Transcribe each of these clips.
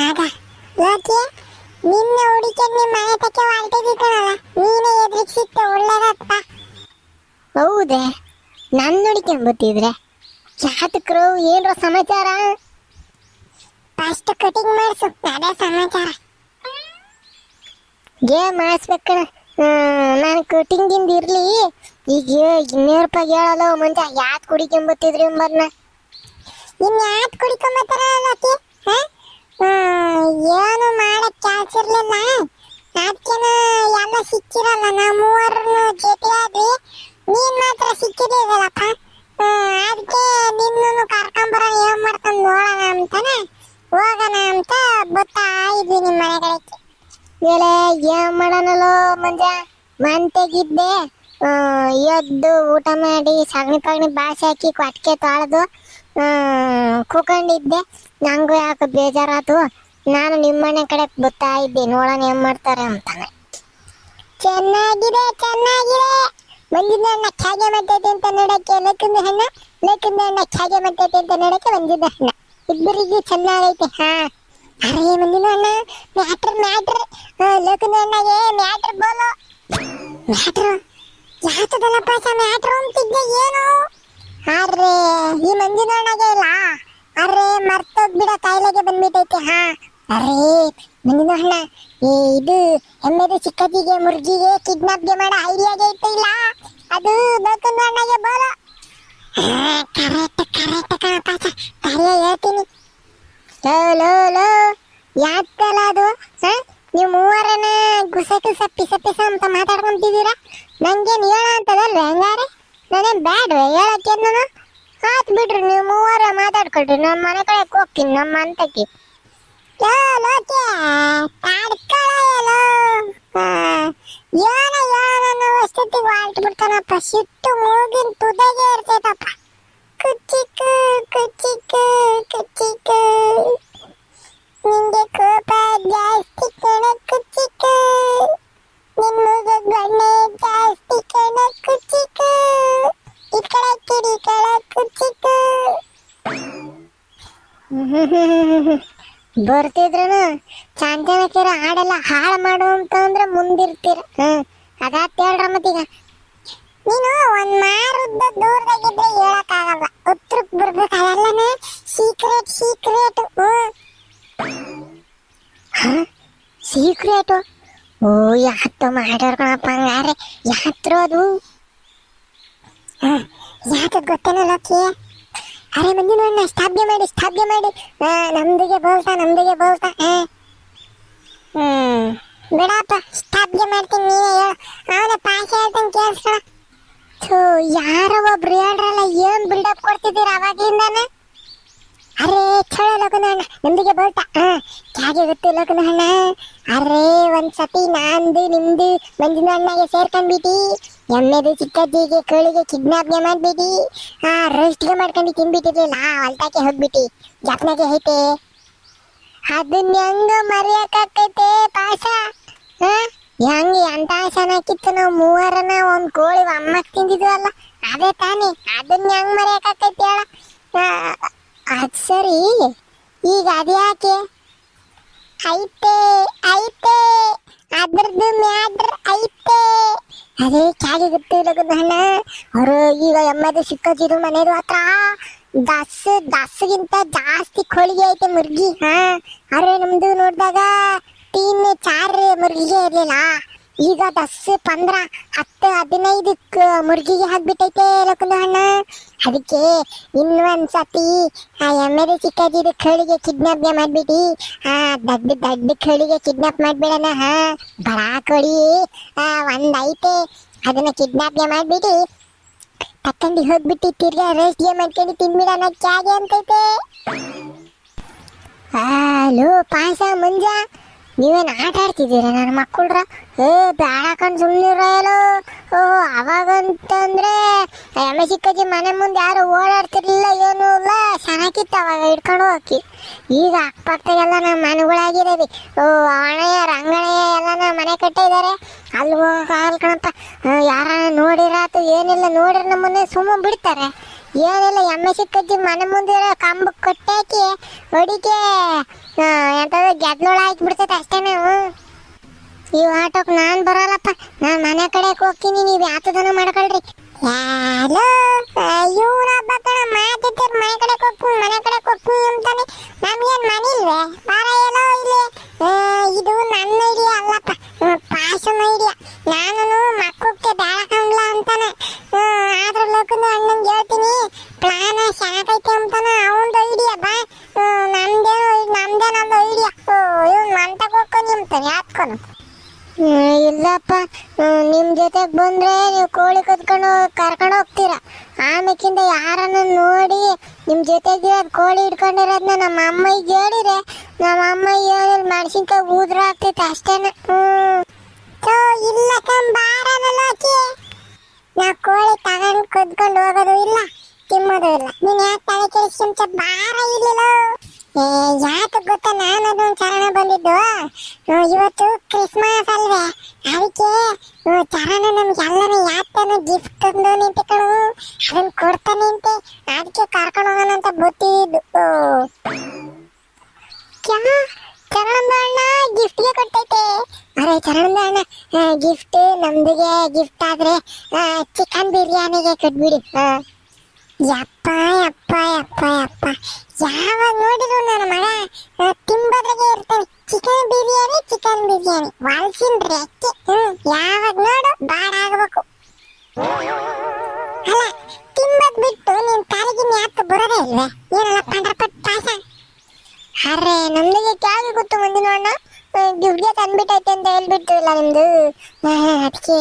ಆಗ ಲೋಕಿ ನಿನ್ನ ಹುಡುಕಿ ನಿಮ್ಮ ಮನೆ ತಕ್ಕೆ ಹೊರಟಿದ್ದೀನಲ್ಲ, ನೀನೇ ಎದುರಿಗೆ ಸಿಕ್ತ ಒಳ್ಳೇದಪ್ಪ. ಹೌದೇ, ನನ್ನ ನೋಡಿಕೊಂಬತ್ತಿದ್ರೆ ಯಾತಕ್ರು ಏನ್ರ ಸಮಾಚಾರ? ಫಸ್ಟ್ ಕಟಿಂಗ್ ಮಾಡಿಸು, ಅದೇ ಸಮಾಚಾರ. ಏನ್ ಮಾಡಿಸ್ಬೇಕಣ? ನಾನು ಕಟಿಂಗಿಂದ ಇರ್ಲಿ, ಈಗ 200 ರೂಪಾಯಿ ಹೇಳಲ್ಲ ಮುಂಚೆ ಯಾತ್ ಕುಡಿಕೊಂಬತ್ತಿದ್ರಿ ಎಂಬದ್ನ. ಇನ್ನು ಯಾತ್ ಕುಡಿಕೊಂಬತ್ತಾರ ಲೋಕಿ? ಏನು ಮಾಡಕ್ ಕೆಲಸ ಇರ್ಲಿಲ್ಲ, ಅದಕ್ಕೇನ ಎಲ್ಲ ಸಿಕ್ಕಿರಲ್ಲ. ನಾವು ಮೂವರನ್ನು ಜೊತೆ ಆದ್ವಿ, ನೀನ್ ಮಾತ್ರ ಸಿಕ್ಕಿದೀವಲ್ಲಪ್ಪ. ಅದಕ್ಕೆ ನಿನ್ನನ್ನು ಕರ್ಕೊಂಬರೋಣ, ಏನ್ ಮಾಡ್ಕೊಂಡು ನೋಡೋಣ ಅಂತಾನೆ ಹೋಗೋಣ ಅಂತ ಬರ್ತಾ ಇದ್ವಿ ನಿಮ್ಮ ಮನೆಗಳಿಗೆ. ಏಳೆ ಏನ್ ಮಾಡೋಣಲ್ಲೋ ಮಂಜ, ಮಂತೆಗಿದ್ದೆ. ಎದ್ದು ಊಟ ಮಾಡಿ ಸಗಣಿ ಪಗಣಿ ಬಾಸಿ ಹಾಕಿ ಕೊಟ್ಟಿಗೆ ತೊಳೆದು ಕೂಕೊಂಡಿದ್ದೆ. ನಂಗೂ ಯಾಕೆ ಬೇಜಾರಾತು. ನಾನು ನಿಮ್ಮನೆ ಕಡೆ ಬರ್ತಾ ಇದ್ದೆ, ನೋಡೋಣ ಏನ್ ಮಾಡ್ತಾರೆ ಅಂತಾನೆ. ಚೆನ್ನಾಗಿದೆ ಚೆನ್ನಾಗಿದೆ. ಬಂದಿದ್ದ ಹಣ್ಣ ಚಾಗೆ ಮಾಡ್ತೈತೆ ಅಂತ ನೋಡಕ್ಕೆ ಲಕ್ಕಂದ ಹಣ್ಣ, ಲಕ್ಕಂದ ಹಣ್ಣ ಚಾಗೆ ಮಾಡ್ತೈತೆ ಅಂತ ನೋಡಕ್ಕೆ ಬಂದಿದ್ದ ಹಣ್ಣ. ಇಬ್ಬರಿಗೂ ಚೆನ್ನಾಗೈತೆ. ಹಾ ಅರೆ ಮಂದಿನ ಅಣ್ಣ, ಮ್ಯಾಟ್ರ್ ಲಕ್ಕಂದ ಹಣ್ಣಗೆ ಮ್ಯಾಟ್ರ್ ಬೋಲು. ಮ್ಯಾಟ್ರ್ ಯಾತದಲ್ಲಪ್ಪ ಮ್ಯಾಟ್ರ್ ಅಂತಿದ್ದೆ ಏನು? ಅರೆ ಈ ಮಂಜಿನ ಅಣ್ಣಗೆ ಇಲ್ಲ, ಅರೆ ಮರ್ತೋಗ್ಬಿಡ ಕಾಯಿಲೆಗೆ ಬಂದ್ಬಿಟ್ಟೈತೆ. ಹಾ ಅರೆ ಮಂಜಿನ ಅಣ್ಣ, ಇದು ಎಮ್ಮೆದು ಚಿಕ್ಕದಿಗೆ ಮುರ್ಗಿಗೆ ಕಿಡ್ನಾಪ್ಗೆ ಮಾಡೋ ಐಡಿಯಾಗೆ ಇತ್ತು ಇಲ್ಲ, ಅದು ಲಕ್ಕಂದ ಅಣ್ಣಗೆ ಬೋಲು. ಕರೆಕ್ಟ್ ಕಣಪ್ಪ, ಕರಿಯ ಹೇಳ್ತೀನಿ. ಲೋ ಯಾಕಲ್ಲ ಅದು? ನೀವು ಮೂವರನ್ನ ಗುಸ ಪಿಸ ಅಂತ ಮಾತಾಡ್ಕೊಂತಿದ್ದೀರಾ. ನಂಗೇನು ಹೇಳ ಅಂತದಲ್ವ ಹಂಗಾರೆ? ನಾನೇನು ಬ್ಯಾಡ್ವೆ ಹೇಳಕ್ಕೆ? ನಾನು ಆತ್ ಬಿಡ್ರಿ, ನೀವು ಮೂವರ ಮಾತಾಡ್ಕೊಳ್ರಿ, ನಮ್ಮ ಮನೆ ಕಡೆ ಹೋಗ್ತೀನಿ, ನಮ್ಮ ಅಂತಕ್ಕೆ. ಲೋಕೆ ತಾಡ್ಕೊಳ್ಳೋ ಏನೋ ಅಷ್ಟೊತ್ತಿಗೆ ಹೊರಟು ಬಿಡ್ತಾನಪ್ಪ. ಸಿಟ್ಟು ಮೂಗಿನ ತುದಗೆ ಇರ್ತೈತಪ್ಪ. ಕುಚ್ಚಿಕ್ಕು ಕುಚ್ಚಿಕ್ಕು ಕುಚ್ಚಿಕ್ಕು, ನಿಂಗೆ ಕೋಪ ಜಾಸ್ತಿ ಕಣ ಕುಚ್ಚಿಕ್ಕು, ನಿನ್ ಮೂಗ ಗಣ್ಣೆ ಜಾಸ್ತಿ ಕಣ ಕುಚ್ಚಿಕ್ಕು, ಈ ಕಡೆ ಕಿಡಿ ಕಳ ಕುಚ್ಚಿಕ್ಕು. ಬರ್ತಿದ್ರನು ಚಾಂಚನಕ್ಕಿರ ಹಾಡೆಲ್ಲ ಹಾಳು ಮಾಡು ಅಂತಂದ್ರೆ ಮುಂದಿರ್ತೀರ. ಅದಾತ್ ಹೇಳ್ರ ಮತ್ತೀಗ. ನೀನು ಒಂದ್ ಮಾರುದ್ದ ದೂರದಾಗಿದ್ರೆ ಹೇಳಕ್ಕಾಗಲ್ಲ, ಉತ್ತರಕ್ಕೆ ಬರ್ಬೇಕು. ಅದೆಲ್ಲನೇ ಸೀಕ್ರೆಟ್. ಸೀಕ್ರೆಟು? ಓ ಯಾತೋ ಮಾಡ್ಯಾರ ಕಣಪ್ಪ. ಹಂಗಾರೆ ಯಾತ್ರು ಅದು? ಯಾಕೆ ಗೊತ್ತೇನೋ ಲೋಕಿ? ಅರೆ ಮಂದಿನ ಅಣ್ಣ ಸ್ಥಾಪ್ಯ ಮಾಡಿ ನಮ್ದಿಗೆ ಬೋಲ್ತಾ. ಬಿಡಪ್ಪ, ಸ್ಥಾಪ್ಯ ಮಾಡ್ತೀನಿ, ನೀನೇ ಹೇಳು. ಅವನ ಪಾಶ ಹೇಳ್ತಾನೆ ಕೇಳಿಸ್ಕೊಳ. ಯಾರೋ ಒಬ್ರು ಹೇಳ್ರಲ್ಲ, ಏನ್ ಬಿಲ್ಡಪ್ ಕೊಡ್ತಿದ್ದೀರ ಅವಾಗಿಂದಾನ? ಅರೆ ಚಲೋ ಲೋಕನ ಅಣ್ಣ ನಮ್ದಿಗೆ ಬೋಲ್ತಾ. ಹೇಗೆ ಗೊತ್ತು ಲೋಕನ ಅಣ್ಣ? ಅರೆ ಒಂದ್ಸತಿ ನಂದು ನಿಮ್ದು ಮಂದಿನ ಅಣ್ಣಗೆ ಸೇರ್ಕೊಂಡ್ಬಿಟ್ಟು ಎಮ್ಮೆದು ಚಿಕ್ಕಜ್ಜಿಗೆ ಕೋಳಿಗೆ ಕಿಡ್ನಾಪ್ಗೆ ಮಾಡ್ಬಿಟ್ಟು ರೋಸ್ಟ್ಗೆ ಮಾಡ್ಕೊಂಡು ತಿನ್ಬಿಟ್ಟಿರ್ಲಿಲ್ಲ, ಹೊಲ್ತಾಕೆ ಹೋಗ್ಬಿಟ್ಟು ಜಪ್ನಾಗೆ ಐತೆ. ಅದನ್ನ ಹೆಂಗ ಮರೆಯಕ್ಕಾಕೈತೆ ಪಾಶ? ಹೆಂಗೆ ಎಂತ ಚೆನ್ನಾಗಿತ್ತು, ನಾವು ಮೂವರನ್ನ ಒಂದ್ ಕೋಳಿ ಅಮ್ಮಕ್ ತಿಂದಿದ್ವಲ್ಲ, ಅದೇ ತಾನೇ. ಅದನ್ನ ಹೆಂಗ್ ಮರೆಯಕ್ಕಾಕೈತೆ ಹೇಳ? ಅದ್ ಸರಿ, ಈಗ ಅದ್ಯಾಕೆ ಐತೆ ಅದ್ರದ್ದು ಮ್ಯಾಟ್ರ್ ಐತೆ. ಅದೇ ಚಾಗೆ ಗೊತ್ತು ಲಗುದಣ್ಣ. ಅವರು ಈಗ ಎಮ್ಮದು ಸಿಕ್ಕೋದಿರು ಮನೆಯದು ಹತ್ರ ದಸ್ಗಿಂತ ಜಾಸ್ತಿ ಕೋಳಿಗೆ ಐತೆ ಮುರ್ಗಿ. ಅರೆ ನಮ್ದು ನೋಡಿದಾಗ 3-4 ಮುರ್ಗಿಗೆ ಇರ್ಲಿಲ್ಲ, ಈಗ 10, 15, 10, 15 ಮುರ್ಗಿಗೆ ಹಾಕ್ಬಿಟ್ಟೈತೆ ಲಕ್ಕುಂದಣ್ಣ. ಅದಕ್ಕೆ ಇನ್ನೊಂದ್ಸತಿ ಆ ಎಮ್ಮೆದು ಚಿಕ್ಕದಿದ್ದು ಕೋಳಿಗೆ ಕಿಡ್ನಾಪ್ಗೆ ಮಾಡ್ಬಿಟ್ಟು ದೊಡ್ಡ ಕೋಳಿಗೆ ಕಿಡ್ನಾಪ್ ಮಾಡ್ಬಿಡೋಣ. ಬಡ ಕೋಳಿ ಒಂದೈತೆ, ಅದನ್ನ ಕಿಡ್ನಾಪ್ಗೆ ಮಾಡ್ಬಿಟ್ಟು ತಕ್ಕಂಡು ಹೋಗ್ಬಿಟ್ಟು ತಿರ್ಗಾ ರೋಸ್ಟ್ಗೆ ಮಾಡ್ಕೊಂಡು ತಿನ್ಬಿಡೋಣ. ಚಾಗೆ ಅಂತೈತೆ. ಹಲೋ ಪಾಯಸ ಮಂಜ, ನೀವೇನು ಆಟ ಆಡ್ತಿದ್ದೀರ ನನ್ನ ಮಕ್ಕಳ್ರ? ಬೇಡ ಕಣ್ ಸುಮ್ಮನಿರೋ. ಅವಾಗಂತಂದ್ರೆ ಎಮ್ಮೆ ಚಿಕ್ಕಜ್ಜಿ ಮನೆ ಮುಂದೆ ಯಾರು ಓಡಾಡ್ತಿರ್ಲಿಲ್ಲ, ಏನೂ ಇಲ್ಲ, ಚೆನ್ನಾಗಿತ್ತು ಅವಾಗ ಹಿಡ್ಕೊಂಡು ಹೋಗಿ. ಈಗ ಅಕ್ಕಪಕ್ಕದಾಗೆಲ್ಲ ನಮ್ಮ ಮನೆಗಳಾಗಿದ್ದಾವೆ. ಅಣೆಯ ರಂಗಣೆಯ ಎಲ್ಲ ನಮ್ಮ ಮನೆ ಕಟ್ಟಿದ್ದಾರೆ. ಅಲ್ಲಿ ಹೋಗಲ್ಲ ಕಣಪ್ಪ. ಯಾರ ನೋಡಿರಾತು ಏನಿಲ್ಲ, ನೋಡ್ರಿ ನಮ್ಮನ್ನೇ ಸುಮ್ಮ ಬಿಡ್ತಾರೆ. ಏನಿಲ್ಲ, ಎಮ್ಮೆ ಚಿಕ್ಕಜ್ಜಿ ಮನೆ ಮುಂದೆ ಕಂಬ ಕಟ್ಟಾಕಿ ಅಡಿಗೆ ಎಂಥದ್ದು ಗದ್ಲೊಳ ಹಾಕ್ಬಿಡ್ತೈತೆ ಅಷ್ಟೇ ನಾವು. ಈ ಆಟೋಕ್ ನಾನ್ ಬರಲ್ಲಪ್ಪ, ನಾನ್ ಮನೆ ಕಡೆ ಹೋಗ್ತೀನಿ, ನೀವ್ ಯಾತದನ ಮಾಡ್ಕೊಳ್ರಿ. ಯಾಲೋ ಇವನೊಬ್ಬ ಕಣ ಮಾತಿರ್ತಾರೆ ಮನೆ ಕಡೆ ಹೋಗ್ತೀನಿ ಅಂತಾನೆ. ನಮ್ಗೇನ್ ಮನೆ ಇಲ್ವೇ? ಬಾರ ಎಲ್ಲೋ ಇಲ್ಲಿ. ಇದು ನನ್ನ ಐಡಿಯಾ ಅಲ್ಲಪ್ಪ, ಪಾಸನ ಐಡಿಯಾ. ನಾನು ಮಕ್ಕಕ್ಕೆ ಬೇಡ ಕಂಡ್ಲ ಅಂತಾನೆ. ಆದ್ರ ಲೋಕದ ಅಣ್ಣಂಗೆ ಹೇಳ್ತೀನಿ, ಪ್ಲಾನ ಶಾಕೈತೆ ಅಂತಾನ. ಅವನದು ಐಡಿಯಾ ಬಾ, ನಮ್ದೇನೊಂದು ಐಡಿಯಾ. ಇವ್ನು ಮಂಟಕ್ಕೆ ಹೋಗ್ಕೊಂಡು ಅಂತಾನೆ ಯಾತ್ಕೊನು. ಇಲ್ಲಪ್ಪ, ನಿಮ್ ಜೊತೆಗ್ ಬಂದ್ರೆ ನೀವು ಕೋಳಿ ಕರ್ಕೊಂಡು ಹೋಗ್ತೀರಾ. ಆಮೇಕಿಂದ ಯಾರನ್ನ ನೋಡಿ ನಿಮ್ ಜೊತೆಗಿರೋದ್ ಕೋಳಿ ಹಿಡ್ಕೊಂಡಿರೋದ್ನ ನಮ್ಮ ಅಮ್ಮಯ್ಯ ಹೇಳಿದ್ರೆ, ನಮ್ಮ ಅಮ್ಮಯ್ಯ ಹೇಳಿ ಮೆಣಸಿನ್ಕಾಯಿ ಊದ್ರ ಆಗ್ತೈತೆ ಅಷ್ಟೇನ. ಇಲ್ಲ ಬಾರನಲ್ಲೋಕಿ, ನಾ ಕೋಳಿ ತಗೊಂಡು ಕದ್ಕೊಂಡು ಹೋಗೋದು ಇಲ್ಲ, ತಿನ್ನೋದು ಇಲ್ಲ. ನೀನ್ ಯಾಕೆ ತಲೆ ಕೆಡಿಸ್ಕೊಂತ ಬಾರ ಇಲ್ಲಿಲ್ಲ. ಯಾಕೆ ಗೊತ್ತಾ, ನಾನು ಅದೊಂದು ಚರಣ ಬಂದಿದ್ದು. ಇವತ್ತು ಕ್ರಿಸ್ಮಸ್ ಅಲ್ವೇ, ಅದಕ್ಕೆ ಚರಣ ನಮ್ಗೆಲ್ಲರೂ ಯಾತನು ಗಿಫ್ಟ್ ತಂದು ನಿಂತ್ಕೊಂಡು ಅದನ್ನ ಕೊಡ್ತಾನೆ ಅಂತೆ. ಅದಕ್ಕೆ ಕರ್ಕೊಂಡು ಹೋಗೋಣ ಅಂತ ಗೊತ್ತಿದ್ದು. ಚರಣದ ಅಣ್ಣ ಗಿಫ್ಟ್ಗೆ ಕೊಟ್ಟೈತೆ. ಅರೆ ಚರಣದ ಅಣ್ಣ ಗಿಫ್ಟ್ ನಮ್ದಿಗೆ ಗಿಫ್ಟ್ ಆದ್ರೆ ಚಿಕನ್ ಬಿರಿಯಾನಿಗೆ ಕೊಟ್ಬಿಡಿ. ಯಪ್ಪ ಯಪ್ಪ ಯಪ್ಪ ಯಪ್ಪ, ಯಾವಾಗ ನೋಡಿದ್ರು ನನ್ನ ಮಗ ತಿಂಬದ್ರಾಗೆ ಇರ್ತಾನೆ. ಚಿಕನ್ ಬಿರಿಯಾನಿ ವಾಲ್ಸಿನ ರೆಕ್ಕೆ. ಯಾವಾಗ ನೋಡು ಬಾಡ ಆಗ್ಬೇಕು. ಅಲ್ಲ ತಿಂಬದ್ ಬಿಟ್ಟು ನೀನ್ ಕಾಲಿಗೆ ಯಾಕೆ ಬರೋದೇ ಇಲ್ವೇ? ಏನಲ್ಲ ಪಂಡ್ರಪಟ್ ಪಾಸ. ಅರೆ ನಮ್ದಿಗೆ ಕ್ಯಾಗೆ ಗೊತ್ತು ಮುಂದಿನ ಅಣ್ಣ ಗಿಫ್ಟ್ಗೆ ತಂದ್ಬಿಟ್ಟೈತೆ ಅಂತ ಹೇಳ್ಬಿಟ್ಟು ಇಲ್ಲ ನಿಮ್ದು. ಅದಕ್ಕೆ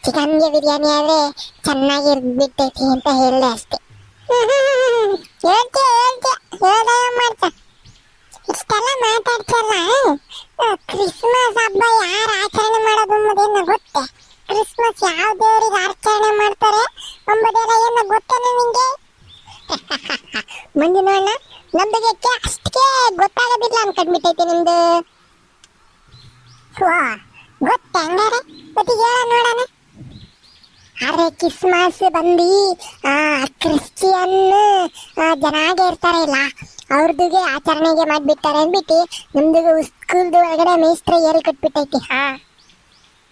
ಚಿಕನ್ಗೆ ಬಿರಿಯಾನಿ ಆದ್ರೆ ಚೆನ್ನಾಗಿರ್ಬಿಟ್ಟೈತಿ ಅಂತ ಹೇಳ್ದೆ ಅಷ್ಟೇ. ಹೇಳ್ದೆ ಮಾಡ್ತ ಇಷ್ಟೆಲ್ಲ ಮಾತಾಡ್ತಲ್ಲ. ಕ್ರಿಸ್ಮಸ್ ಹಬ್ಬ ಯಾರು ಆಚರಣೆ ಮಾಡೋದು ಎಂಬುದೇನು ಗೊತ್ತೇ? ಕ್ರಿಸ್ಮಸ್ ಯಾವ ದೇವರಿಗೆ ಆಚರಣೆ ಮಾಡ್ತಾರೆ ಎಂಬುದೆಲ್ಲ ಏನು ಗೊತ್ತೇನು ನಿಂಗೆ? ಮುಂದಿನ ಅಣ್ಣ ನಮ್ದಿಗೆ ಅಷ್ಟಕ್ಕೆ ಗೊತ್ತಾಗೋದಿಲ್ಲ ಅನ್ಕೊಂಡ್ಬಿಟ್ಟೈತೆ ನಿಮ್ದು. ಗೊತ್ತ ಹಂಗಾರೆ ಗೊತ್ತಿಗೆ ಹೇಳ ನೋಡೋಣ. ಅರೆ ಕ್ರಿಸ್ಮಸ್ ಬಂದು ಕ್ರಿಶ್ಚಿಯನ್ ಜನಾಗೆ ಇರ್ತಾರೆ ಇಲ್ಲ, ಅವ್ರದಿಗೆ ಆಚರಣೆಗೆ ಮಾಡ್ಬಿಡ್ತಾರೆ ಅಂದ್ಬಿಟ್ಟು ನಮ್ದಿಗೆ ಸ್ಕೂಲ್ದು ಒಳಗಡೆ ಮೇಸ್ತ್ರಿ ಏರಿ ಕೊಟ್ಬಿಟ್ಟೈತಿ.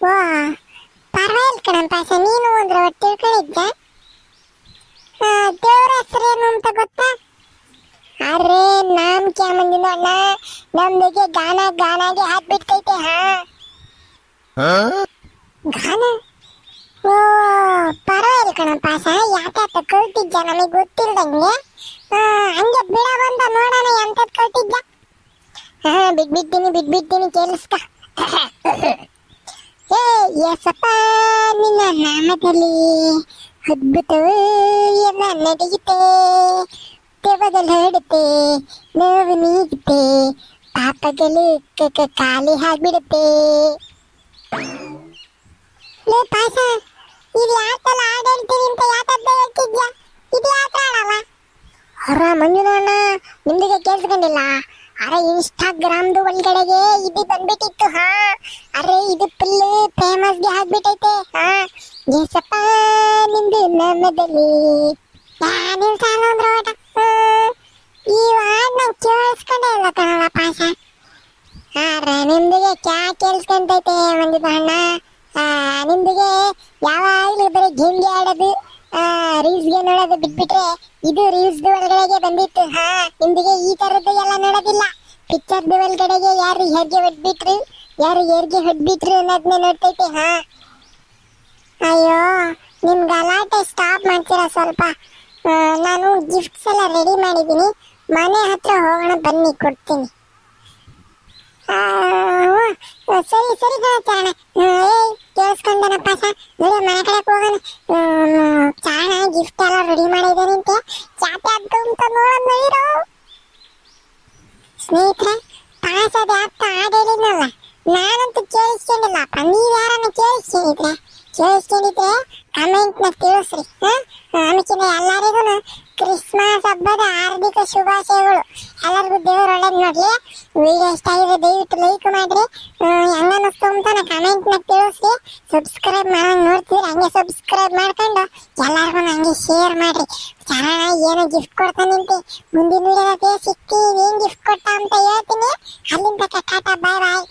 ವಾ ಪರವಾಗಿಲ್ಲ ಕಣಪ್ಪ, ನೀನು ಅಂದ್ರೆ ತಿಳ್ಕೊಂಡಿದ್ದೆ. ದೇವ್ರ ಹೆಸರೇನು ಅಂತ ಗೊತ್ತಾ? ಅರೆ ನಾಮ್ ಕ್ಯಾ ಮಂದಿನ ಅಣ್ಣ ನಮ್ದಿಗೆ ಗಾನಾಗೆ ಹಾಕ್ಬಿಡ್ತೈತೆ. ಗಾನ ಓ ಪರವಾಗಿಲ್ಲ ಕಣಪ್ಪ, ಯಾತ ಕಲ್ತಿದ್ದ ನಮಗೆ ಗೊತ್ತಿಲ್ದಂಗೆ. ಹಂಗೆ ಬಿಡ ಬಂದ ನೋಡೋಣ ಎಂತದ್ ಕಲ್ತಿದ್ದ. ಬಿಟ್ಬಿಡ್ತೀನಿ ಕೇಳಿಸ್ಕ. ಏ ಯಸಪ್ಪ ನಿನ್ನ ನಾಮದಲ್ಲಿ ಅದ್ಭುತವೂ ಎಲ್ಲ ನಡೆಯುತ್ತೆ, ದೆವ್ವಗಳು ಹೊರಡುತ್ತೆ, ನೋವು ನೀಗುತ್ತೆ, ಪಾಪಗಳು ಖಾಲಿ ಆಗ್ಬಿಡುತ್ತೆ. ಲೇ ಪಾಸ, ಇದು ಯಾಕಲ್ಲ ಹಾಡು ಹೇಳ್ತೀನಿ ಅಂತ ಯಾಕಂತ ಹೇಳ್ತಿದ್ಯಾ? ಇದು ಯಾಕೆ ಆಡಲ್ಲ? ಹೊರ ಮಂಜುನಣ್ಣ ನಿಮ್ದಿಗೆ ಕೇಳಿಸ್ಕೊಂಡಿಲ್ಲ. ಅರೆ ಇನ್ಸ್ಟಾಗ್ರಾಮ್ದು ಒಳಗಡೆಗೆ ಇದು ಬಂದ್ಬಿಟ್ಟಿತ್ತು. ಅರೆ ಇದು ಫುಲ್ ಫೇಮಸ್ಗೆ ಆಗ್ಬಿಟ್ಟೈತೆ. ಜೇಸಪ್ಪ ನಿಮ್ದು ನಾಮದಲ್ಲಿ ನೀವು ಸಾಲ ಅಂದ್ರೆ ಓಟ. ಈ ಹಾಡನ್ನ ಕೇಳಿಸ್ಕೊಂಡೇ ಇಲ್ಲ ಕಣಲ್ಲ ಪಾಸ. ಅರೆ ನಿಮ್ದಿಗೆ ಕ್ಯಾ ಕೇಳಿಸ್ಕೊಂತೈತೆ ಮಂಜು ಅಣ್ಣ? ನಿಮ್ದಿಗೆ ಯಾವಾಗಲೂ ಬರೀ ಗೇಮ್ಗೆ ಆಡೋದು, ರೀಲ್ಸ್ಗೆ ನೋಡೋದು ಬಿಟ್ಬಿಟ್ರೆ ಇದು ರೀಲ್ಸ್ ಒಳಗಡೆಗೆ ಬಂದಿತ್ತು. ನಿಮ್ದಿಗೆ ಈ ತರದ್ದು ಎಲ್ಲ ನೋಡೋದಿಲ್ಲ. ಪಿಕ್ಚರ್ದು ಒಳಗಡೆಗೆ ಯಾರು ಹೆರಿಗೆ ಹೊಡ್ಬಿಟ್ರು ಅನ್ನೋದನ್ನ ನೋಡ್ತೈತೆ. ಅಯ್ಯೋ ನಿಮ್ ಗಲಾಟೆ ಸ್ಟಾಪ್ ಮಾಡ್ತೀರಾ ಸ್ವಲ್ಪ? ನಾನು ಗಿಫ್ಟ್ಸ್ ಎಲ್ಲ ರೆಡಿ ಮಾಡಿದ್ದೀನಿ, ಮನೆ ಹತ್ರ ಹೋಗೋಣ ಬನ್ನಿ ಕೊಡ್ತೀನಿ. ಸರಿ ಚರಣ, ಕೇಳಿಸ್ಕೊಂಡನಪ್ಪ ಸ. ನೋಡಿ ಮನೆ ಕಡೆ ಹೋಗೋಣ. ಚರಣ ಗಿಫ್ಟ್ ಎಲ್ಲ ರೆಡಿ ಮಾಡಿದ್ದಾನಂತೆ, ಚಾಪೆ ಅದು ಅಂತ ನೋಡೋದು. ಸ್ನೇಹಿತರೆ ಪಾಸದ ಆಗ್ತಾ ಹಾಡೇಳಿದ್ನಲ್ಲ, ನಾನಂತೂ ಕೇಳಿಸ್ಕೊಂಡಿಲ್ಲಪ್ಪ. ನೀವ್ ಯಾರನ್ನ ಕೇಳಿಸ್ಕೊಂಡಿದ್ರೆ ಕಮೆಂಟ್ ನ ತಿಳಿಸ್ರಿ. ಆಮೇಕಿನ ಎಲ್ಲರಿಗೂ ಕ್ರಿಸ್ಮಸ್ ಹಬ್ಬದ ಹಾರ್ದಿಕ ಶುಭಾಶಯಗಳು. ಎಲ್ಲರಿಗೂ ದೇವ್ರ ಒಳ್ಳೇದ್ ನೋಡ್ಲಿ. ವಿಡಿಯೋ ಇಷ್ಟ ಆಗಿದೆ ದಯವಿಟ್ಟು ಲೈಕ್ ಮಾಡ್ರಿ. ಹೆಂಗ ಅನಿಸ್ತು ಅಂತ ಕಮೆಂಟ್ ನ ತಿಳಿಸ್ರಿ. ಸಬ್ಸ್ಕ್ರೈಬ್ ಮಾಡಂಗ್ ನೋಡ್ತೀರಿ ಹಂಗೆ ಸಬ್ಸ್ಕ್ರೈಬ್ ಮಾಡ್ಕೊಂಡು ಎಲ್ಲರಿಗೂ ಹಂಗೆ ಶೇರ್ ಮಾಡ್ರಿ. ಚೆನ್ನಾಗಿ ಏನೋ ಗಿಫ್ಟ್ ಕೊಡ್ತಾನಂತೆ. ಮುಂದಿನ ವಿಡಿಯೋದಾಗ ಸಿಗ್ತೀವಿ, ಏನ್ ಗಿಫ್ಟ್ ಕೊಟ್ಟ ಅಂತ ಹೇಳ್ತೀನಿ. ಅಲ್ಲಿಂದ ಟಾಟಾ ಬಾಯ್ ಬಾಯ್.